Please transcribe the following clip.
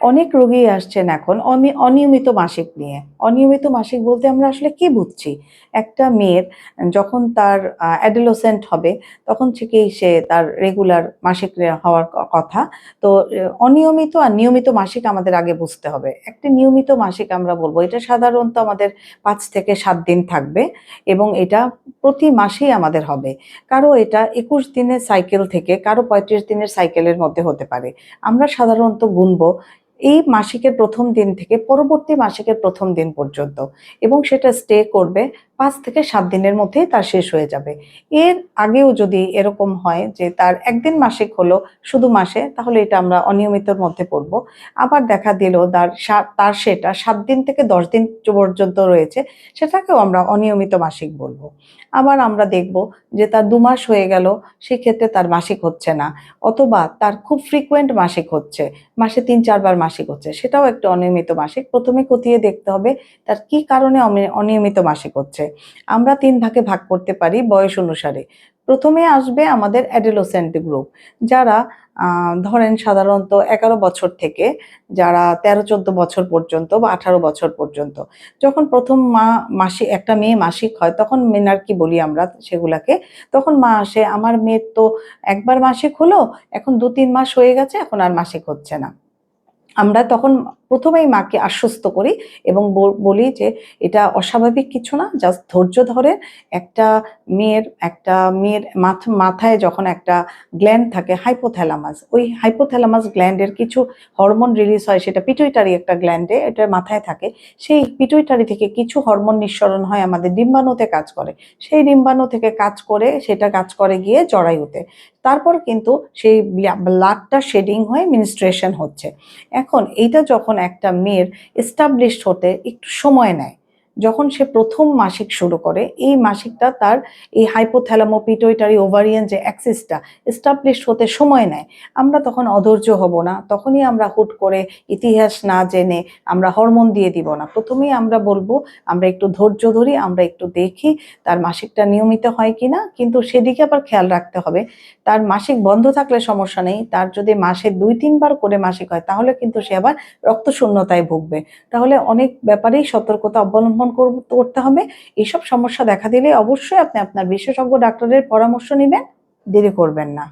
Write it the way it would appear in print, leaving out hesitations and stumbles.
অনেক রোগী আসছেন এখন অনিয়মিত মাসিক নিয়ে। অনিয়মিত মাসিক বলতে আমরা আসলে কি বুঝছি? একটা মেয়ের যখন তার অ্যাডোলেসেন্ট হবে তখন থেকেই সে তার রেগুলার মাসিক হওয়ার কথা। তো অনিয়মিত আর নিয়মিত মাসিক আমাদের আগে বুঝতে হবে। একটা নিয়মিত মাসিক আমরা বলব এটা সাধারণত আমাদের ৫ থেকে ৭ দিন থাকবে এবং এটা প্রতি মাসেই আমাদের হবে। কারো এটা ২১ দিনের সাইকেল থেকে কারো ৩৫ দিনের সাইকেলের মধ্যে হতে পারে। আমরা সাধারণত গুনব এই মাসিকের ১ম দিন থেকে পরবর্তী মাসিকের ১ম দিন পর্যন্ত এবং সেটা স্টে করবে ৫ থেকে ৭ দিনের মধ্যেই তার শেষ হয়ে যাবে। এর আগেও যদি এরকম হয় যে তার একদিন মাসিক হলো শুধু মাসে, তাহলে এটা আমরা অনিয়মিতর মধ্যে পড়ব। আবার দেখা দিল তার সেটা ৭ দিন থেকে ১০ দিন পর্যন্ত রয়েছে, সেটাকেও আমরা অনিয়মিত মাসিক বলব। আবার আমরা দেখব যে তার ২ মাস হয়ে গেল, সেক্ষেত্রে তার মাসিক হচ্ছে না, অথবা তার খুব ফ্রিকোয়েন্ট মাসিক হচ্ছে, মাসে ৩-৪ বার মাসিক হচ্ছে, সেটাও একটা অনিয়মিত মাসিক। ১ম এ খতিয়ে দেখতে হবে তার কি কারণে অনিয়মিত মাসিক হচ্ছে। আমরা ৩ ভাগে ভাগ করতে পারি বয়স অনুসারে। ১ম এ আসবে আমাদের অ্যাডোলেসেন্ট গ্রুপ, যারা ধরেন সাধারণত ১১ বছর থেকে যারা ১৩-১৪ বছর পর্যন্ত বা ১৮ বছর পর্যন্ত। যখন ১ম একটা মেয়ে মাসিক হয় তখন মেনার্কি বলি আমরা সেগুলাকে। তখন মা আসে, "আমার মেয়ের তো একবার মাসিক হলো, এখন ২-৩ মাস হয়ে গেছে, এখন আর মাসিক হচ্ছে না।" আমরা তখন ১ম এই মাকে আশ্বস্ত করি এবং বলি যে, "এটা অস্বাভাবিক কিছু না। জাস্ট ধৈর্য ধরে একটা মেয়ের মাথায় যখন একটা গ্ল্যান্ড থাকে হাইপোথ্যালামাস, ওই হাইপোথ্যালামাস গ্ল্যান্ডের কিছু হরমোন রিলিজ হয়, সেটা পিটুইটারি একটা গ্ল্যান্ডে, এটা মাথায় থাকে। সেই পিটুইটারি থেকে কিছু হরমোন নিঃসরণ হয় আমাদের ডিম্বাণুতে কাজ করে। সেই ডিম্বাণু থেকে সেটা কাজ করে গিয়ে জরায়ুতে। তারপর কিন্তু সেই ব্লাডটা শেডিং হয়ে মেনস্ট্রুয়েশন হচ্ছে। এখন এইটা যখন একটা মেয়ের এস্টাবলিশড হতে একটু সময় নেয়, যখন সে ১ম মাসিক শুরু করে, এই মাসিকটা তার এই হাইপোথ্যালামো পিটুইটারি ওভারিয়ান যে অ্যাক্সিসটা এস্টাবলিশড হতে সময় নেয়। আমরা তখন অধৈর্য হব না। তখনই আমরা হুট করে ইতিহাস না জেনে আমরা হরমোন দিয়ে দিব না। ১ম এই আমরা বলব, আমরা একটু ধৈর্য ধরি, আমরা একটু দেখি তার মাসিকটা নিয়মিত হয় কিনা। কিন্তু সেদিকে আবার খেয়াল রাখতে হবে, তার মাসিক বন্ধ থাকলে সমস্যা নেই। তার যদি মাসে ২-৩ বার করে মাসিক হয় তাহলে কিন্তু সে আবার রক্তশূন্যতায় ভুগবে। তাহলে অনেক ব্যাপারেই সতর্কতা অবলম্বন করতে হবে। এসব সমস্যা দেখা দিলে অবশ্যই আপনি আপনার বিশেষজ্ঞ ডাক্তারের পরামর্শ নিবেন, দেরি করবেন না।